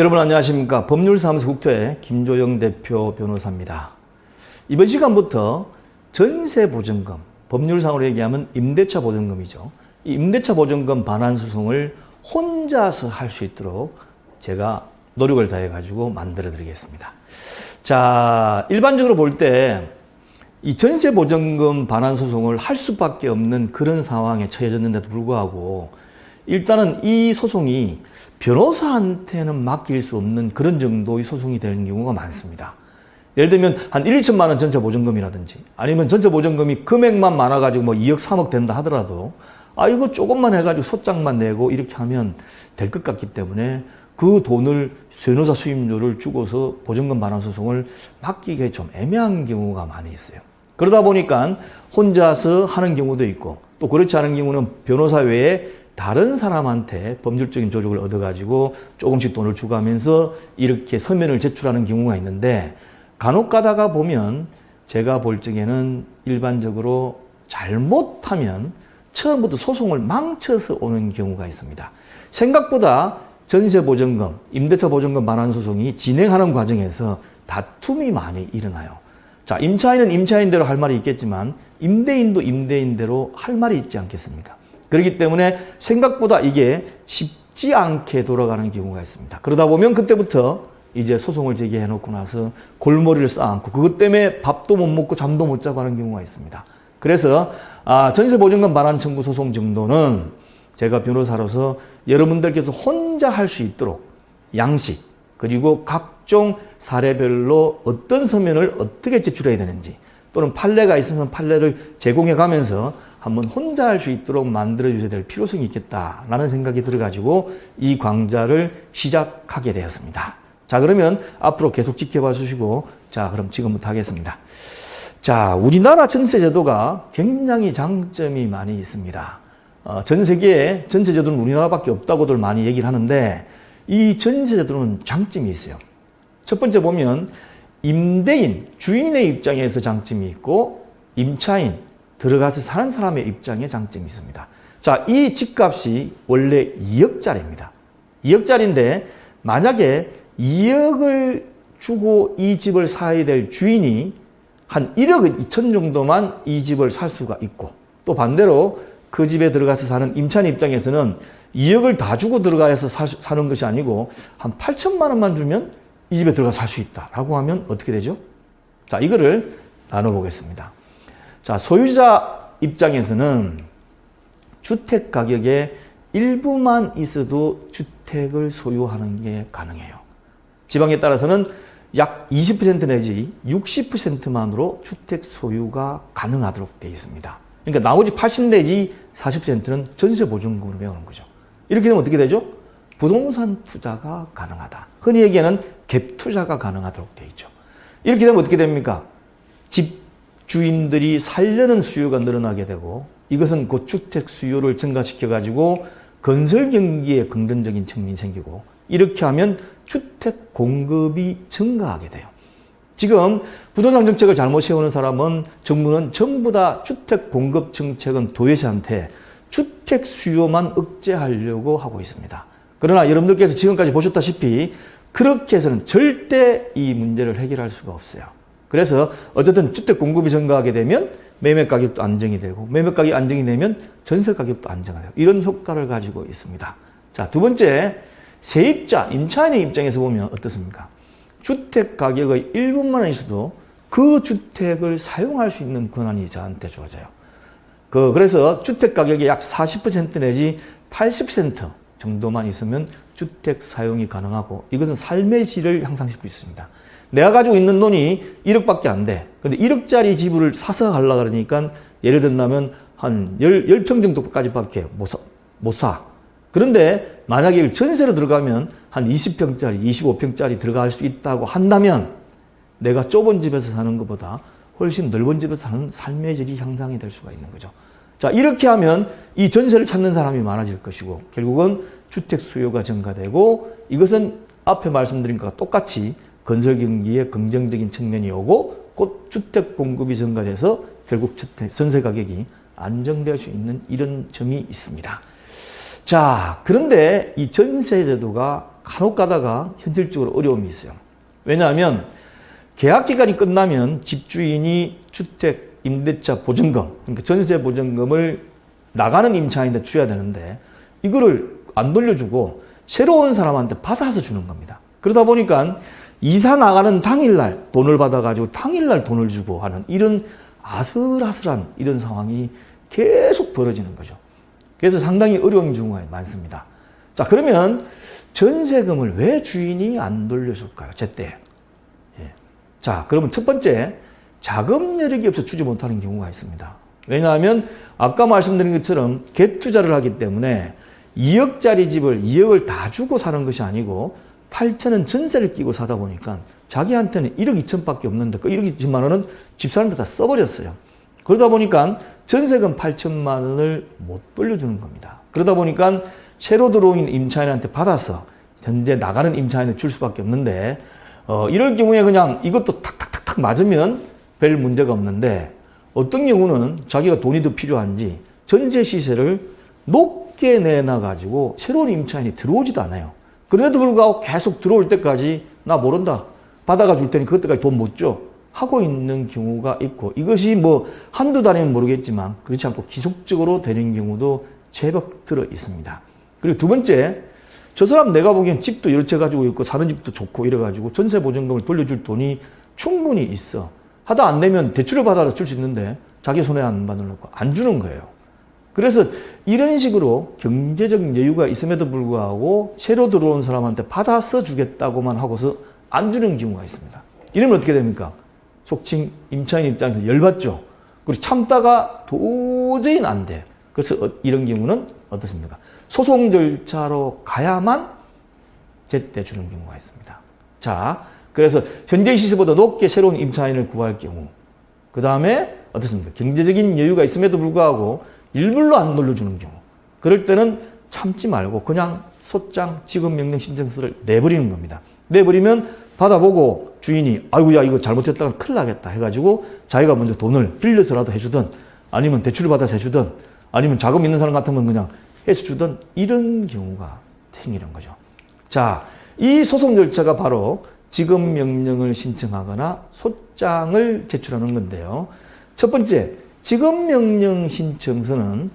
여러분 안녕하십니까. 법률사무소 국토의 김조영 대표 변호사입니다. 이번 시간부터 전세보증금, 법률상으로 얘기하면 임대차 보증금이죠. 이 임대차 보증금 반환 소송을 혼자서 할 수 있도록 제가 노력을 다해 가지고 만들어 드리겠습니다. 자, 일반적으로 볼 때 이 전세보증금 반환 소송을 할 수밖에 없는 그런 상황에 처해졌는데도 불구하고 일단은 이 소송이 변호사한테는 맡길 수 없는 그런 정도의 소송이 되는 경우가 많습니다. 예를 들면 한 1, 2천만 원 전세보증금이라든지 아니면 전세보증금이 금액만 많아가지고 뭐 2억, 3억 된다 하더라도 이거 조금만 해가지고 소장만 내고 이렇게 하면 될 것 같기 때문에 그 돈을 변호사 수임료를 주고서 보증금 반환 소송을 맡기기에 좀 애매한 경우가 많이 있어요. 그러다 보니까 혼자서 하는 경우도 있고 또 그렇지 않은 경우는 변호사 외에 다른 사람한테 법률적인 조력을 얻어가지고 조금씩 돈을 주고하면서 이렇게 서면을 제출하는 경우가 있는데 간혹 가다가 보면 제가 볼 적에는 일반적으로 잘못하면 처음부터 소송을 망쳐서 오는 경우가 있습니다. 생각보다 전세보증금, 임대차 보증금 반환 소송이 진행하는 과정에서 다툼이 많이 일어나요. 자, 임차인은 임차인대로 할 말이 있겠지만 임대인도 임대인대로 할 말이 있지 않겠습니까? 그렇기 때문에 생각보다 이게 쉽지 않게 돌아가는 경우가 있습니다. 그러다 보면 그때부터 이제 소송을 제기해 놓고 나서 골머리를 쌓아안고 그것 때문에 밥도 못 먹고 잠도 못 자고 하는 경우가 있습니다. 그래서 전세보증금 반환 청구 소송 정도는 제가 변호사로서 여러분들께서 혼자 할 수 있도록 양식 그리고 각종 사례별로 어떤 서면을 어떻게 제출해야 되는지 또는 판례가 있으면 판례를 제공해 가면서 한번 혼자 할 수 있도록 만들어 주셔야 될 필요성이 있겠다라는 생각이 들어가지고 이 강좌를 시작하게 되었습니다. 자, 그러면 앞으로 계속 지켜봐 주시고 자, 그럼 지금부터 하겠습니다. 자, 우리나라 전세제도가 굉장히 장점이 많이 있습니다. 전 세계에 전세제도는 우리나라밖에 없다고들 많이 얘기를 하는데 이 전세제도는 장점이 있어요. 첫 번째 보면 임대인, 주인의 입장에서 장점이 있고 임차인, 들어가서 사는 사람의 입장에 장점이 있습니다. 자, 이 집값이 원래 2억짜리입니다. 2억짜리인데 만약에 2억을 주고 이 집을 사야 될 주인이 한 1억 2천 정도만 이 집을 살 수가 있고 또 반대로 그 집에 들어가서 사는 임차인 입장에서는 2억을 다 주고 들어가서 사는 것이 아니고 한 8천만 원만 주면 이 집에 들어가서 살 수 있다라고 하면 어떻게 되죠? 자, 이거를 나눠보겠습니다. 자, 소유자 입장에서는 주택 가격의 일부만 있어도 주택을 소유하는 게 가능해요. 지방에 따라서는 약 20% 내지 60%만으로 주택 소유가 가능하도록 되어 있습니다. 그러니까 나머지 80 내지 40%는 전세보증금으로 메우는 거죠. 이렇게 되면 어떻게 되죠? 부동산 투자가 가능하다. 흔히 얘기하는 갭 투자가 가능하도록 되어 있죠. 이렇게 되면 어떻게 됩니까? 집 주인들이 살려는 수요가 늘어나게 되고 이것은 곧 주택 수요를 증가시켜 가지고 건설 경기에 긍정적인 측면이 생기고 이렇게 하면 주택 공급이 증가하게 돼요. 지금 부동산 정책을 잘못 세우는 사람은 정부는 전부 다 주택 공급 정책은 도외시한테 주택 수요만 억제하려고 하고 있습니다. 그러나 여러분들께서 지금까지 보셨다시피 그렇게 해서는 절대 이 문제를 해결할 수가 없어요. 그래서 어쨌든 주택 공급이 증가하게 되면 매매 가격도 안정이 되고 매매 가격이 안정이 되면 전세 가격도 안정이 돼요. 이런 효과를 가지고 있습니다. 자, 두 번째, 세입자, 임차인의 입장에서 보면 어떻습니까? 주택 가격의 일부만 있어도 그 주택을 사용할 수 있는 권한이 저한테 주어져요. 그래서 주택 가격의 약 40% 내지 80% 정도만 있으면 주택 사용이 가능하고 이것은 삶의 질을 향상시키고 있습니다. 내가 가지고 있는 돈이 1억밖에 안 돼. 근데 1억짜리 집을 사서 가려고 그러니까 예를 든다면 한 10평 정도까지밖에 못 사. 그런데 만약에 전세로 들어가면 한 20평짜리, 25평짜리 들어갈 수 있다고 한다면 내가 좁은 집에서 사는 것보다 훨씬 넓은 집에서 사는 삶의 질이 향상이 될 수가 있는 거죠. 자, 이렇게 하면 이 전세를 찾는 사람이 많아질 것이고 결국은 주택 수요가 증가되고 이것은 앞에 말씀드린 것과 똑같이 건설 경기에 긍정적인 측면이 오고 곧 주택 공급이 증가돼서 결국 전세 가격이 안정될 수 있는 이런 점이 있습니다. 자, 그런데 이 전세제도가 간혹 가다가 현실적으로 어려움이 있어요. 왜냐하면 계약 기간이 끝나면 집주인이 주택 임대차 보증금, 그러니까 전세 보증금을 나가는 임차인한테 줘야 되는데 이거를 안 돌려주고 새로운 사람한테 받아서 주는 겁니다. 그러다 보니까 이사 나가는 당일날 돈을 받아가지고 당일날 돈을 주고 하는 이런 아슬아슬한 이런 상황이 계속 벌어지는 거죠. 그래서 상당히 어려운 경우가 많습니다. 자, 그러면 전세금을 왜 주인이 안 돌려줄까요? 제때. 예. 자, 그러면 첫 번째, 자금 여력이 없어 주지 못하는 경우가 있습니다. 왜냐하면 아까 말씀드린 것처럼 갭 투자를 하기 때문에 2억짜리 집을 2억을 다 주고 사는 것이 아니고 8천은 전세를 끼고 사다 보니까 자기한테는 1억 2천밖에 없는데 그 1억 2천만 원은 집사람한테 다 써버렸어요. 그러다 보니까 전세금 8천만 원을 못 돌려주는 겁니다. 그러다 보니까 새로 들어온 임차인한테 받아서 현재 나가는 임차인한테 줄 수밖에 없는데 이럴 경우에 그냥 이것도 탁탁탁탁 맞으면 별 문제가 없는데 어떤 경우는 자기가 돈이 더 필요한지 전세 시세를 높게 내놔가지고 새로운 임차인이 들어오지도 않아요. 그런데도 불구하고 계속 들어올 때까지 나 모른다. 받아가 줄 테니 그때까지 돈 못 줘. 하고 있는 경우가 있고 이것이 뭐 한두 달이면 모르겠지만 그렇지 않고 지속적으로 되는 경우도 제법 들어 있습니다. 그리고 두 번째, 저 사람 내가 보기엔 집도 여러 채 가지고 있고 사는 집도 좋고 이래가지고 전세 보증금을 돌려줄 돈이 충분히 있어. 하다 안 되면 대출을 받아서 줄 수 있는데 자기 손해 안 받으려고 안 주는 거예요. 그래서 이런 식으로 경제적 여유가 있음에도 불구하고 새로 들어온 사람한테 받아서 주겠다고만 하고서 안 주는 경우가 있습니다. 이러면 어떻게 됩니까? 속칭 임차인 입장에서 열받죠. 그리고 참다가 도저히 안 돼. 그래서 이런 경우는 어떻습니까? 소송 절차로 가야만 제때 주는 경우가 있습니다. 자, 그래서 현재 시세보다 높게 새로운 임차인을 구할 경우, 그 다음에 어떻습니까? 경제적인 여유가 있음에도 불구하고 일부러 안 돌려주는 경우, 그럴 때는 참지 말고 그냥 소장 지급명령 신청서를 내버리는 겁니다. 내버리면 받아보고 주인이 아이고 야 이거 잘못했다가 큰일 나겠다 해가지고 자기가 먼저 돈을 빌려서라도 해주든 아니면 대출을 받아서 해주든 아니면 자금 있는 사람 같으면 그냥 해서 주든 이런 경우가 생기는 거죠. 자, 이 소송 절차가 바로 지급명령을 신청하거나 소장을 제출하는 건데요. 첫 번째, 지급명령 신청서는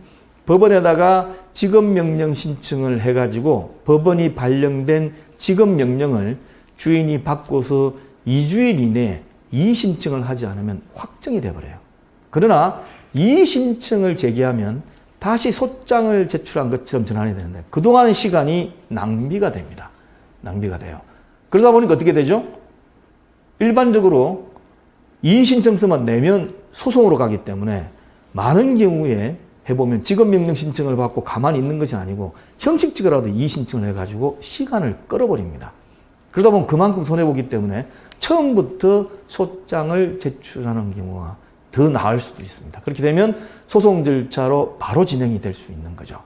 법원에다가 지급명령 신청을 해가지고 법원이 발령된 지급명령을 주인이 받고서 2주일 이내에 이의신청을 하지 않으면 확정이 돼버려요. 그러나 이의신청을 제기하면 다시 소장을 제출한 것처럼 전환이 되는데 그동안의 시간이 낭비가 됩니다. 낭비가 돼요. 그러다 보니까 어떻게 되죠? 일반적으로 이의신청서만 내면 소송으로 가기 때문에 많은 경우에 해보면 지급명령 신청을 받고 가만히 있는 것이 아니고 형식적으로라도 이의신청을 해가지고 시간을 끌어버립니다. 그러다 보면 그만큼 손해보기 때문에 처음부터 소장을 제출하는 경우가 더 나을 수도 있습니다. 그렇게 되면 소송 절차로 바로 진행이 될 수 있는 거죠.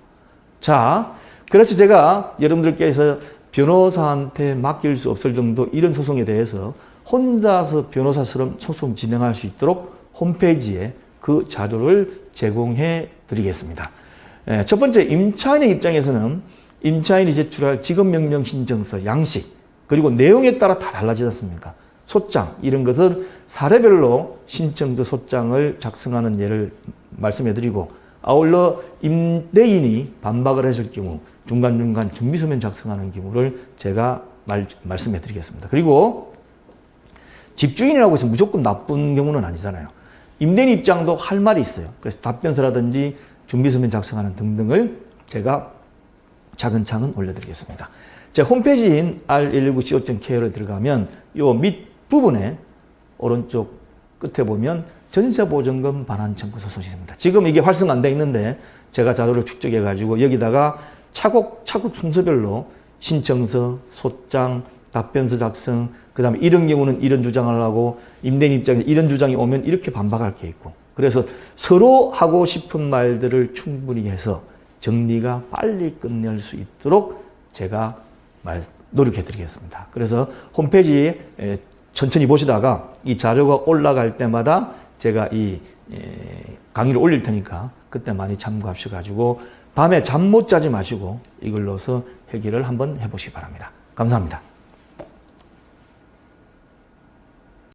자, 그래서 제가 여러분들께서 변호사한테 맡길 수 없을 정도 이런 소송에 대해서 혼자서 변호사처럼 소송 진행할 수 있도록 홈페이지에 그 자료를 제공해 드리겠습니다. 첫 번째, 임차인의 입장에서는 임차인이 제출할 지급명령 신청서 양식 그리고 내용에 따라 다 달라지지 않습니까? 소장 이런 것은 사례별로 신청서 소장을 작성하는 예를 말씀해 드리고 아울러 임대인이 반박을 했을 경우 중간중간 준비서면 작성하는 경우를 제가 말씀해 드리겠습니다. 그리고 집주인이라고 해서 무조건 나쁜 경우는 아니잖아요. 임대인 입장도 할 말이 있어요. 그래서 답변서라든지 준비서면 작성하는 등등을 제가 차근차근 올려드리겠습니다. 제 홈페이지인 r119co.kr에 들어가면 요 밑부분에 오른쪽 끝에 보면 전세보증금 반환 청구 소송이 있습니다. 지금 이게 활성 안 돼 있는데 제가 자료를 축적해 가지고 여기다가 차곡차곡 순서별로 신청서, 소장, 답변서 작성, 그 다음에 이런 경우는 이런 주장을 하고 임대인 입장에서 이런 주장이 오면 이렇게 반박할 게 있고 그래서 서로 하고 싶은 말들을 충분히 해서 정리가 빨리 끝낼 수 있도록 제가 노력해 드리겠습니다. 그래서 홈페이지 천천히 보시다가 이 자료가 올라갈 때마다 제가 이 강의를 올릴 테니까 그때 많이 참고하셔가지고 밤에 잠 못 자지 마시고 이걸로서 해결을 한번 해보시기 바랍니다. 감사합니다.